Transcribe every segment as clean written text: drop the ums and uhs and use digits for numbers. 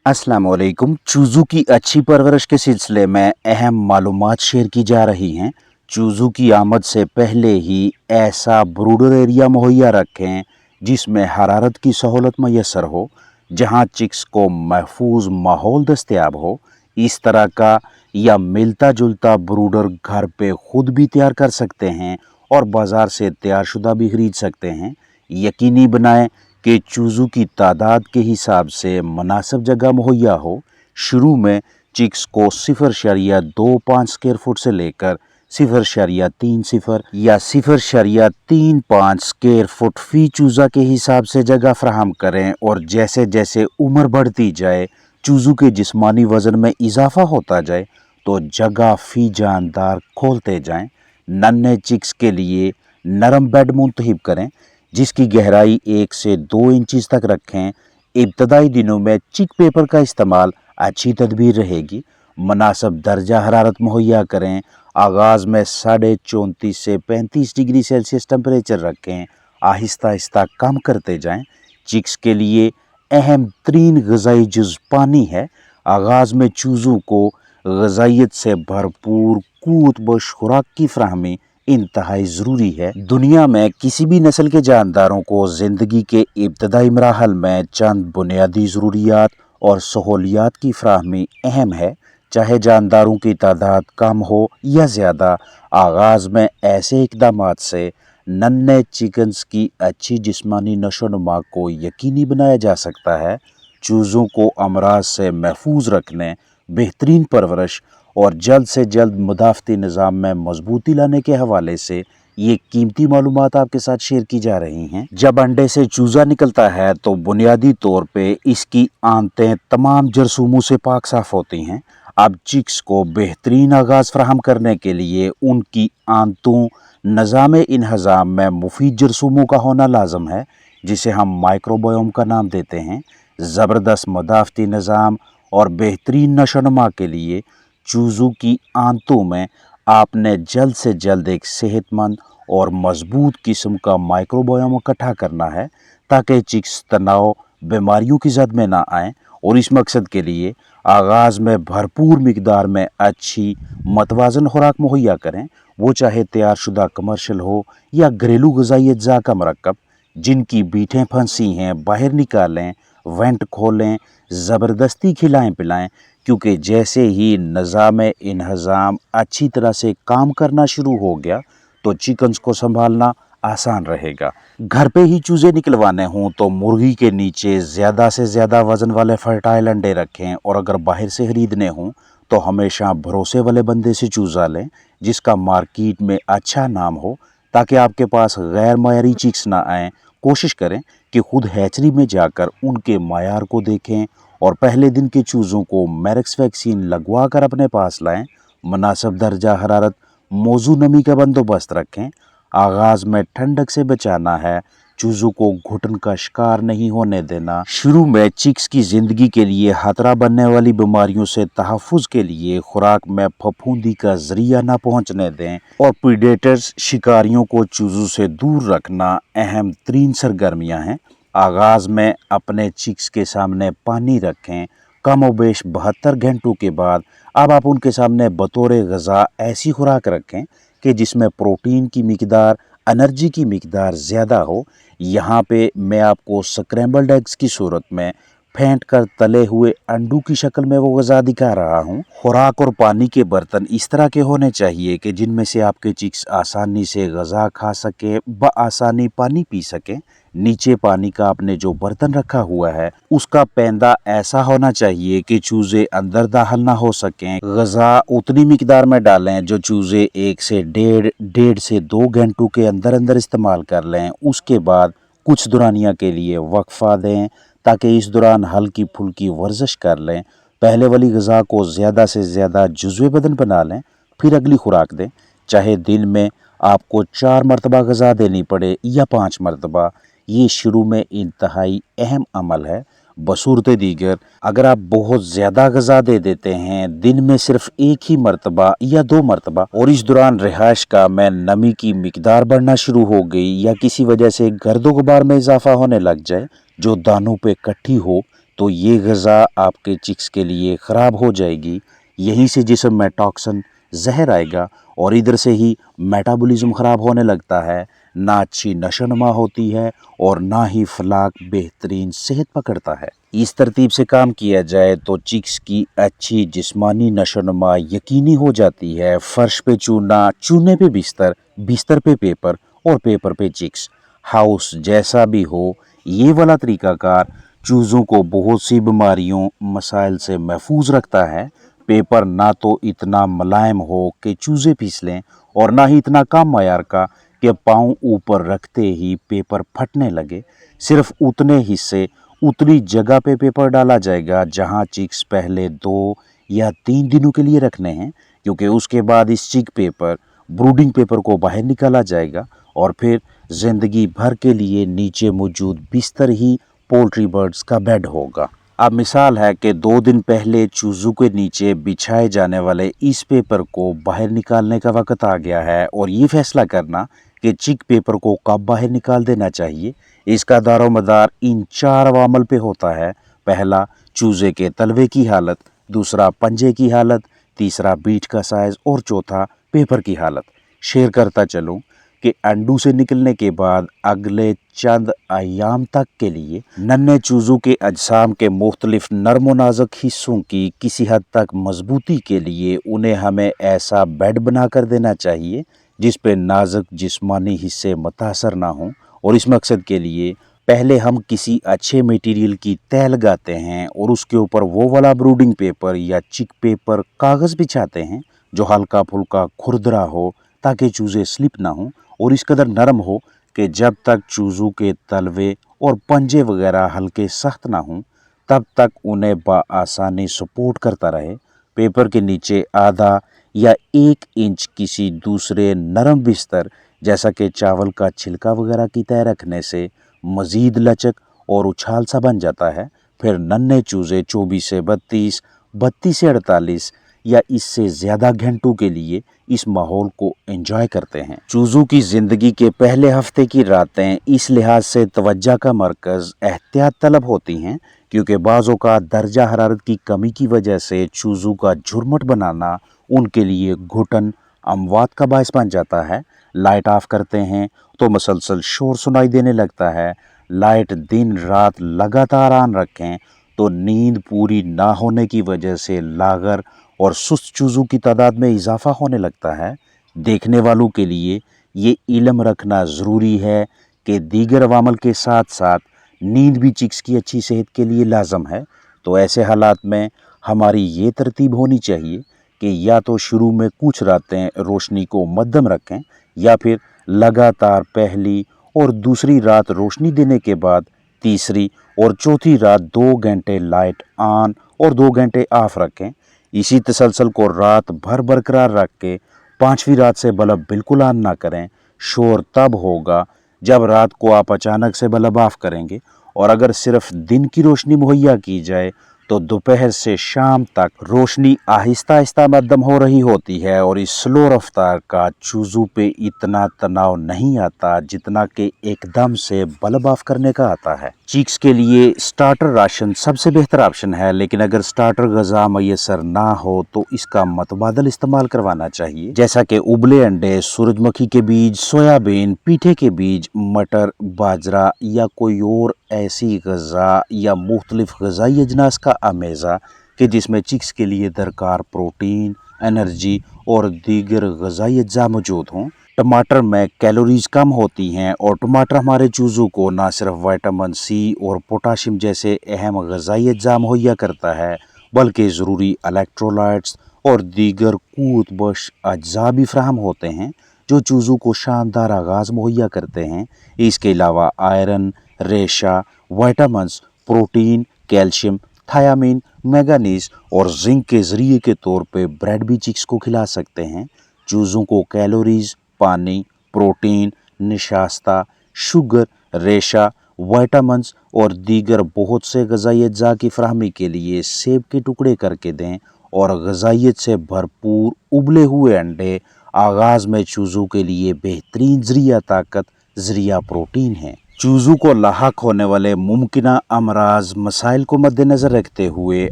अस्सलाम वालेकुम। चूज़ों की अच्छी परवरिश के सिलसिले में अहम मालूमात शेयर की जा रही हैं। चूज़ों की आमद से पहले ही ऐसा ब्रूडर एरिया मुहैया रखें जिसमें हरारत की सहूलत मैसर हो, जहां चिक्स को महफूज माहौल दस्तयाब हो। इस तरह का या मिलता जुलता ब्रूडर घर पे खुद भी तैयार कर सकते हैं और बाज़ार से तैयार शुदा भी खरीद सकते हैं। यकीनी बनाएं कि चूज़ों की तादाद के हिसाब से मुनासिब जगह मुहैया हो। शुरू में चिक्स को 0.25 स्क्वायर फुट से लेकर 0.30 या 0.35 स्क्वायर फुट फी चूज़ा के हिसाब से जगह फराहम करें और जैसे जैसे उम्र बढ़ती जाए, चूज़ों के जिस्मानी वज़न में इजाफा होता जाए तो जगह फी जानदार खोलते जाएं। नन्हे चिक्स के लिए नरम बेड मुंतखब करें जिसकी गहराई 1 से 2 इंच तक रखें। इब्तदाई दिनों में चिक पेपर का इस्तेमाल अच्छी तदबीर रहेगी। मुनासिब दर्जा हरारत मुहैया करें। आगाज़ में 34.5 से 35 डिग्री सेल्सियस टेम्परेचर रखें। आहिस्ता आहिस्ता कम करते जाएं। चिक्स के लिए अहम तरीन ग़िज़ाई जुज़ पानी है। आगाज़ में चूज़ों को ग़िज़ाइयत से भरपूर क़ुव्वत बख्श खुराक की फराहमी इंतहाई ज़रूरी है। दुनिया में किसी भी नस्ल के जानदारों को ज़िंदगी के इब्तदाई मराहल में चंद बुनियादी ज़रूरियात और सहूलियात की फराहमी अहम है, चाहे जानदारों की तादाद कम हो या ज़्यादा। आगाज़ में ऐसे इक़दामात से नन्हे चिकन्स की अच्छी जिस्मानी नशोनुमा को यकीनी बनाया जा सकता है। चूज़ों को अमराज से महफूज रखने, बेहतरीन परवरिश और जल्द से जल्द मुदाफ़ती निज़ाम में मजबूती लाने के हवाले से ये कीमती मालूमात आपके साथ शेयर की जा रही हैं। जब अंडे से चूज़ा निकलता है तो बुनियादी तौर पे इसकी आंतें तमाम जरसूमों से पाक साफ़ होती हैं। अब चिक्स को बेहतरीन आगाज़ फराहम करने के लिए उनकी आंतों निज़ाम इन्हज़ाम में मुफीद जरसूमों का होना लाजम है, जिसे हम माइक्रोबायोम का नाम देते हैं। ज़बरदस्त मुदाफ़ती निज़ाम और बेहतरीन नशोनुमा के लिए चूज़ों की आंतों में आपने जल्द से जल्द एक सेहतमंद और मजबूत किस्म का माइक्रोबायोम इकट्ठा करना है ताकि चिक्स तनाव बीमारियों की जद में ना आएँ। और इस मकसद के लिए आगाज़ में भरपूर मिकदार में अच्छी मतवाज़न खुराक मुहैया करें, वो चाहे तैयार शुदा कमर्शियल हो या घरेलू ग़िज़ाई अज्जा का मरकब। जिनकी बीटें फंसी हैं बाहर निकालें, वेंट खोलें, ज़बरदस्ती खिलाएं पिलाएं, क्योंकि जैसे ही निज़ाम इन्हज़ाम अच्छी तरह से काम करना शुरू हो गया तो चिकन्स को संभालना आसान रहेगा। घर पे ही चूज़े निकलवाने हों तो मुर्गी के नीचे ज़्यादा से ज़्यादा वज़न वाले फर्टाइल अंडे रखें, और अगर बाहर से ख़रीदने हों तो हमेशा भरोसे वाले बंदे से चूज़ा लें जिसका मार्केट में अच्छा नाम हो, ताकि आपके पास गैर मायारी चिक्स ना आएँ। कोशिश करें कि खुद हैचरी में जाकर उनके मायार को देखें और पहले दिन के चूज़ों को मैरेक्स वैक्सीन लगवा कर अपने पास लाएं। मुनासिब दर्जा हरारत, मौजू नमी का बंदोबस्त रखें। आगाज़ में ठंडक से बचाना है, चूज़ों को घुटन का शिकार नहीं होने देना। शुरू में चिक्स की ज़िंदगी के लिए खतरा बनने वाली बीमारियों से तहफ़्फ़ुज़ के लिए खुराक में फफूंदी का ज़रिया ना पहुँचने दें, और प्रीडेटर्स शिकारियों को चूज़ों से दूर रखना अहम तरीन सरगर्मियाँ हैं। आगाज़ में अपने चिक्स के सामने पानी रखें। कम व बेश 72 घंटों के बाद अब आप उनके सामने बतौर ग़िज़ा ऐसी खुराक रखें कि जिसमें प्रोटीन की मिकदार, एनर्जी की मिकदार ज़्यादा हो। यहाँ पे मैं आपको स्क्रैम्बल्ड एग्स की सूरत में फेंट कर तले हुए अंडों की शक्ल में वो ग़िज़ा दिखा रहा हूँ। खुराक और पानी के बर्तन इस तरह के होने चाहिए कि जिनमें से आपके चिक्स आसानी से ग़िज़ा खा सके, बआसानी पानी पी सकें। नीचे पानी का आपने जो बर्तन रखा हुआ है उसका पैंदा ऐसा होना चाहिए कि चूज़े अंदर दाखिल ना हो सकें। ग़िज़ा उतनी मिकदार में डालें जो चूज़े 1 से डेढ़ से 2 घंटों के अंदर अंदर इस्तेमाल कर लें। उसके बाद कुछ दुरानिया के लिए वक्फ़ा दें ताकि इस दौरान हल्की फुल्की वर्जिश कर लें। पहले वाली ग़िज़ा को ज़्यादा से ज़्यादा जुज़्वे बदन बना लें, फिर अगली खुराक दें। चाहे दिन में आपको 4 मरतबा ग़िज़ा देनी पड़े या 5 मरतबा, ये शुरू में इंतहाई अहम अमल है। बसूरत दीगर अगर आप बहुत ज़्यादा ग़िज़ा दे देते हैं, दिन में सिर्फ 1 ही मरतबा या 2 मरतबा, और इस दौरान रिहाइश का में नमी की मिकदार बढ़ना शुरू हो गई या किसी वजह से गर्दो गुबार में इजाफा होने लग जाए जो दानों पे इकट्ठी हो, तो ये गज़ा आपके चिक्स के लिए ख़राब हो जाएगी। यहीं से जिस्म में टॉक्सिन जहर आएगा और इधर से ही मेटाबॉलिज्म ख़राब होने लगता है, ना अच्छी नशोनुमा होती है और ना ही फलाक बेहतरीन सेहत पकड़ता है। इस तरतीब से काम किया जाए तो चिक्स की अच्छी जिस्मानी नशोनुमा यकीनी हो जाती है। फर्श पे चूना, चूने पे बिस्तर, बिस्तर पे पेपर और पेपर पे चिक्स। हाउस जैसा भी हो, ये वाला तरीकाकार चूज़ों को बहुत सी बीमारियों मसाइल से महफूज रखता है। पेपर ना तो इतना मुलायम हो कि चूज़े पीस लें और ना ही इतना कम मयार का कि पाँव ऊपर रखते ही पेपर फटने लगे। सिर्फ उतने हिस्से, उतनी जगह पे पेपर डाला जाएगा जहां चिक्स पहले 2 या 3 दिनों के लिए रखने हैं, क्योंकि उसके बाद इस चिक पेपर, ब्रूडिंग पेपर को बाहर निकाला जाएगा और फिर ज़िंदगी भर के लिए नीचे मौजूद बिस्तर ही पोल्ट्री बर्ड्स का बेड होगा। अब मिसाल है कि 2 दिन पहले चूज़ों के नीचे बिछाए जाने वाले इस पेपर को बाहर निकालने का वक्त आ गया है और ये फैसला करना कि चिक पेपर को कब बाहर निकाल देना चाहिए, इसका दारोमदार इन 4 अवामल पे होता है। पहला, चूज़े के तलवे की हालत, दूसरा पंजे की हालत, तीसरा बीट का साइज़ और चौथा पेपर की हालत। शेयर करता चलूँ कि अंडू से निकलने के बाद अगले चंद अयाम तक के लिए नन्हे चूज़ों के अजसाम के मुख्तलिफ नरम व नाजुक हिस्सों की किसी हद तक मजबूती के लिए उन्हें हमें ऐसा बेड बना कर देना चाहिए जिस पे नाजुक जिस्मानी हिस्से मुतासर ना हों, और इस मकसद के लिए पहले हम किसी अच्छे मटेरियल की तह लगाते हैं और उसके ऊपर वो वाला ब्रूडिंग पेपर या चिक पेपर कागज़ बिछाते हैं जो हल्का फुल्का खुरदरा हो, ताकि चूज़े स्लिप ना हों और इस कदर नरम हो कि जब तक चूज़ों के तलवे और पंजे वगैरह हल्के सख्त ना हों तब तक उन्हें बआसानी सपोर्ट करता रहे। पेपर के नीचे आधा या 1 इंच किसी दूसरे नरम बिस्तर जैसा कि चावल का छिलका वगैरह की तह रखने से मज़ीद लचक और उछाल सा बन जाता है। फिर नन्हे चूज़े 24 से 32, 32 से 48 या इससे ज़्यादा घंटों के लिए इस माहौल को एंजॉय करते हैं। चूज़ों की ज़िंदगी के पहले हफ्ते की रातें इस लिहाज से तवज्जो का मरकज़ एहतियात तलब होती हैं क्योंकि बाज़ों का दर्जा हरारत की कमी की वजह से चूज़ों का झुरमुट बनाना उनके लिए घुटन अमवात का बायस बन जाता है। लाइट ऑफ करते हैं तो मसलसल शोर सुनाई देने लगता है। लाइट दिन रात लगातार ऑन रखें तो नींद पूरी ना होने की वजह से लागर और सुस्त चूज़ों की तादाद में इजाफा होने लगता है। देखने वालों के लिए ये इल्म रखना ज़रूरी है कि दीगर अवामल के साथ साथ नींद भी चिक्स की अच्छी सेहत के लिए लाजम है। तो ऐसे हालात में हमारी ये तरतीब होनी चाहिए कि या तो शुरू में कुछ रातें रोशनी को मध्यम रखें या फिर लगातार पहली और दूसरी रात रोशनी देने के बाद तीसरी और चौथी रात 2 घंटे लाइट ऑन और 2 घंटे ऑफ रखें। इसी तसलसल को रात भर बरकरार रख के 5वीं रात से बल्ब बिल्कुल ऑन ना करें। शोर तब होगा जब रात को आप अचानक से बल्ब ऑफ करेंगे, और अगर सिर्फ दिन की रोशनी मुहैया की जाए तो दोपहर से शाम तक रोशनी आहिस्ता आहिस्ता मध्यम हो रही होती है और इस स्लो रफ्तार का चूज़ों पे इतना तनाव नहीं आता जितना कि एकदम से बल्ब ऑफ करने का आता है। चिक्स के लिए स्टार्टर राशन सबसे बेहतर ऑप्शन है, लेकिन अगर स्टार्टर गज़ा मैसर ना हो तो इसका मतबादल इस्तेमाल करवाना चाहिए, जैसा कि उबले अंडे, सूरजमुखी के बीज, सोयाबीन, पीठे के बीज, मटर, बाजरा या कोई और ऐसी गज़ा या मुख्तलिफ गज़ाई अजनास का अमेज़ा कि जिसमें चिक्स के लिए दरकार प्रोटीन, एनर्जी और दीगर गज़ाई अज्जा मौजूद हों। टमाटर में कैलोरीज कम होती हैं और टमाटर हमारे चूज़ों को न सिर्फ विटामिन सी और पोटाशियम जैसे अहम गज़ाई अज्जा मुहैया करता है बल्कि ज़रूरी इलेक्ट्रोलाइट्स और दीगर क़ुव्वत बख्श अज्जा भी फराहम होते हैं जो चूज़ों को शानदार आगाज़ मुहैया करते हैं। इसके अलावा आयरन, रेशा, vitamins, protein, calcium, thiamine, manganese और जिंक के ज़रिए के तौर पे ब्रेड भी चिक्स को खिला सकते हैं। चूज़ों को कैलोरीज, पानी, प्रोटीन, निशास्ता, शुगर, रेशा, विटामिन्स और दीगर बहुत से गज़ाई अज्जा की फराहमी के लिए सेब के टुकड़े करके दें और गज़ाइयत से भरपूर उबले हुए अंडे आगाज़ में चूज़ों के लिए बेहतरीन ज़रिया ताकत, ज़रिया प्रोटीन है। चूज़ों को लाहक होने वाले मुमकिना अमराज मसाइल को मद्देनज़र रखते हुए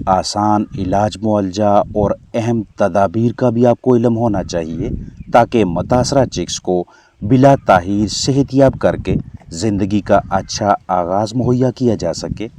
आसान इलाज मुआवजा और अहम तदाबीर का भी आपको इल्म होना चाहिए ताकि मुतासरा चिक्स को बिला ताहीर सेहतियाब करके ज़िंदगी का अच्छा आगाज़ मुहैया किया जा सके।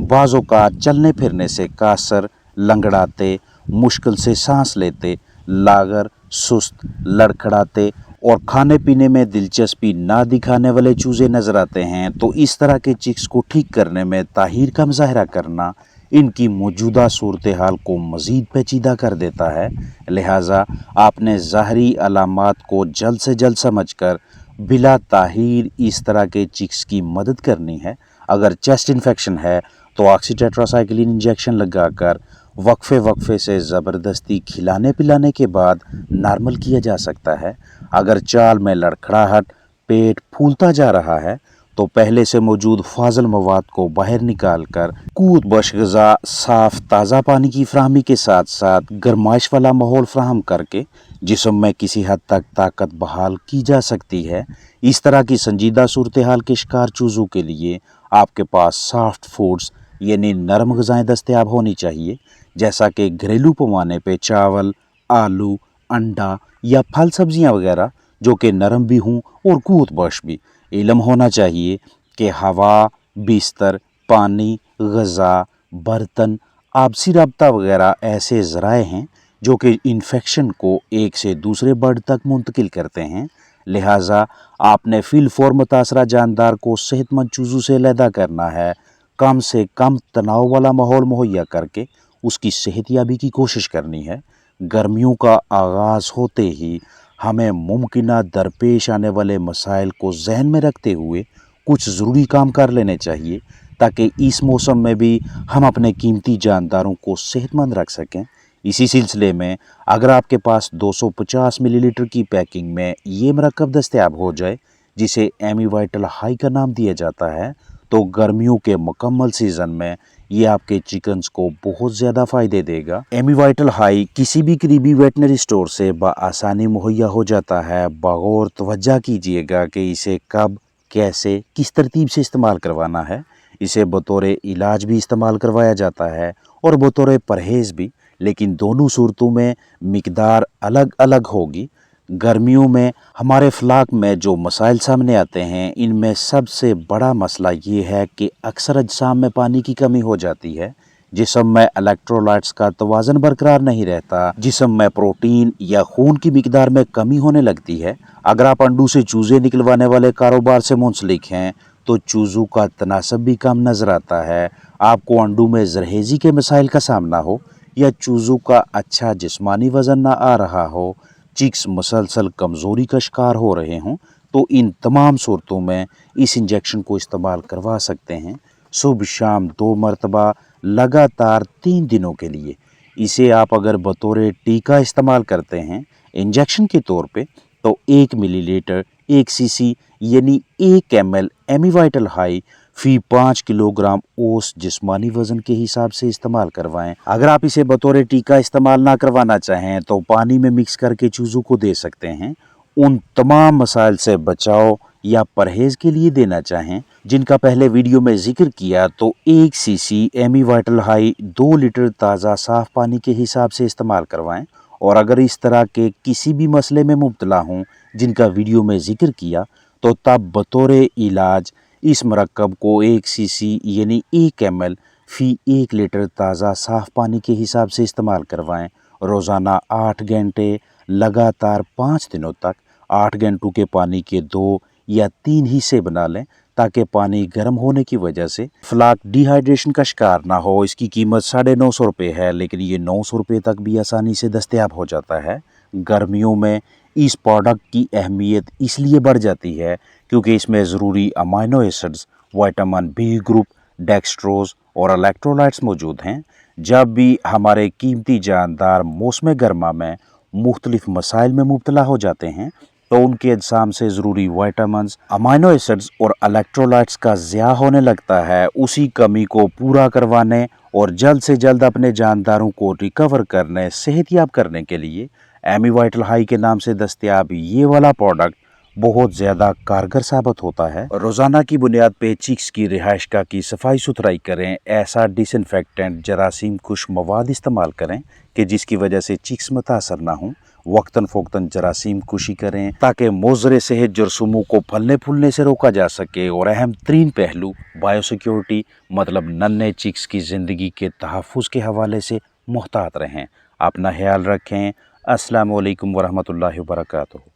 बाज़ औक़ात चलने फिरने से कासर, लंगड़ाते, मुश्किल से सांस लेते, लागर, सुस्त, लड़खड़ाते और खाने पीने में दिलचस्पी ना दिखाने वाले चूज़े नज़र आते हैं, तो इस तरह के चिक्स को ठीक करने में ताहीर का मुज़ाहरा करना इनकी मौजूदा सूरत हाल को मज़ीद पेचीदा कर देता है। लिहाजा आपने ज़ाहरी अलामात को जल्द से जल्द समझकर बिला ताहीर इस तरह के चिक्स की मदद करनी है। अगर चेस्ट इन्फेक्शन है तो ऑक्सीटेट्रासाइक्लिन इंजेक्शन लगाकर वक्फे से ज़बरदस्ती खिलाने पिलाने के बाद नॉर्मल किया जा सकता है। अगर चाल में लड़खड़ाहट, पेट फूलता जा रहा है तो पहले से मौजूद फाजल मवाद को बाहर निकाल कर कूत बश ग़िज़ा, साफ़ ताज़ा पानी की फराहमी के साथ साथ गर्माइश वाला माहौल फ्राहम करके जिस्म में किसी हद तक ताकत बहाल की जा सकती है। इस तरह की संजीदा सूरत हाल के शिकार चूज़ों के लिए आपके पास सॉफ्ट फूड्स यानी नरम ग़िज़ाएँ दस्तयाब होनी चाहिए, जैसा कि घरेलू पैमाने पे चावल, आलू, अंडा या फल सब्जियां वगैरह जो कि नरम भी हों और क़ुव्वत बख्श भी। इल्म होना चाहिए कि हवा, बिस्तर, पानी, ग़िज़ा, बर्तन, आपसी रब्ता वगैरह ऐसे ज़राए हैं जो कि इन्फेक्शन को एक से दूसरे बर्ड तक मुंतकिल करते हैं। लिहाजा आपने फ़िलफ़ौर मुतासरा जानदार को सेहतमंद चूज़ों से अलहदा करना है, कम से कम तनाव वाला माहौल मुहैया करके उसकी सेहतियाबी की कोशिश करनी है। गर्मियों का आगाज़ होते ही हमें मुमकिना दरपेश आने वाले मसाइल को जहन में रखते हुए कुछ ज़रूरी काम कर लेने चाहिए ताकि इस मौसम में भी हम अपने कीमती जानदारों को सेहतमंद रख सकें। इसी सिलसिले में अगर आपके पास 250 मिलीलीटर की पैकिंग में ये मरकब दस्तयाब हो जाए जिसे एमी वाइटल हाई का नाम दिया जाता है, तो गर्मियों के मुकम्मल सीज़न में ये आपके चिकन्स को बहुत ज़्यादा फ़ायदे देगा। एमी वाइटल हाई किसी भी करीबी वेटनरी स्टोर से बआसानी मुहैया हो जाता है। बगौर तवज्जो कीजिएगा कि इसे कब, कैसे, किस तरतीब से इस्तेमाल करवाना है। इसे बतौर इलाज भी इस्तेमाल करवाया जाता है और बतौर परहेज़ भी, लेकिन दोनों सूरतों में मिकदार अलग अलग होगी। गर्मियों में हमारे फ्लाक में जो मसाइल सामने आते हैं, इनमें सबसे बड़ा मसला ये है कि अक्सर अजसाम में पानी की कमी हो जाती है। जिस्म में इलेक्ट्रोलाइट्स का तवाज़न बरकरार नहीं रहता, जिस्म में प्रोटीन या खून की मिकदार में कमी होने लगती है। अगर आप अंडों से चूज़े निकलवाने वाले कारोबार से मुंसलिक हैं तो चूज़ों का तनासब भी कम नज़र आता है। आपको अंडों में जरहेज़ी के मसाइल का सामना हो या चूज़ों का अच्छा जिस्मानी वज़न ना आ रहा हो, चिक्स मुसलसल कमज़ोरी का शिकार हो रहे हों, तो इन तमाम सूरतों में इस इंजेक्शन को इस्तेमाल करवा सकते हैं। सुबह शाम 2 मरतबा लगातार 3 दिनों के लिए। इसे आप अगर बतौर टीका इस्तेमाल करते हैं इंजेक्शन के तौर पे, तो 1 मिलीलीटर 1 सीसी यानी 1 ml एमी वाइटल हाई फ़ी 5 किलोग्राम औस जिस्मानी वज़न के हिसाब से इस्तेमाल करवाएं। अगर आप इसे बतौर टीका इस्तेमाल ना करवाना चाहें तो पानी में मिक्स करके चूज़ों को दे सकते हैं। उन तमाम मसाइल से बचाव या परहेज़ के लिए देना चाहें जिनका पहले वीडियो में जिक्र किया, तो 1 सीसी एमी वाइटल हाई 2 लीटर ताज़ा साफ़ पानी के हिसाब से इस्तेमाल करवाएं। और अगर इस तरह के किसी भी मसले में मुब्तला हों जिनका वीडियो में जिक्र किया, तो तब बतौर इलाज इस मरकब को 1 सीसी यानी 1 ml फ़ी 1 लीटर ताज़ा साफ़ पानी के हिसाब से इस्तेमाल करवाएं। रोज़ाना 8 घंटे लगातार 5 दिनों तक 8 घंटों के पानी के 2 या 3 हिस्से बना लें ताकि पानी गर्म होने की वजह से फ्लाक डिहाइड्रेशन का शिकार ना हो। इसकी कीमत 950 रुपये है, लेकिन ये 900 रुपये तक भी आसानी से दस्तयाब हो जाता है। गर्मियों में इस प्रोडक्ट की अहमियत इसलिए बढ़ जाती है क्योंकि इसमें ज़रूरी amino acids, vitamin B group, dextrose और इलेक्ट्रोलाइट्स मौजूद हैं। जब भी हमारे कीमती जानदार मौसम गर्मा में मुख्तलिफ मसाइल में मुब्तला हो जाते हैं, तो उनके अजसाम से ज़रूरी विटामिन्स, अमाइनो एसिड्स और इलेक्ट्रोलाइट्स का ज़िया होने लगता है। उसी कमी को पूरा करवाने और जल्द से जल्द अपने जानदारों को रिकवर करने, सेहतियाब करने के लिए एमी वाइटल हाई के नाम से दस्तयाब ये वाला प्रोडक्ट बहुत ज़्यादा कारगर साबित होता है। रोज़ाना की बुनियाद पे चिक्स की रिहाइशगाह की सफाई सुथराई करें। ऐसा डिसइंफेक्टेंट जरासीम कुश मवाद इस्तेमाल करें कि जिसकी वजह से चिक्स मुतासर ना हों। वक्तन फ़ोक्तन जरासीम कुशी करें ताकि मोज़रे सेहत जरसूमों को फलने फूलने से रोका जा सके। और अहम तरीन पहलू बायोसिक्योरिटी मतलब नन्हे चिक्स की ज़िंदगी के तहफ़्फ़ुज़ के हवाले से मुहतात रहें। अपना ख्याल रखें। अस्सलामु अलैकुम वरहमतुल्लाहि वबरकातुहू।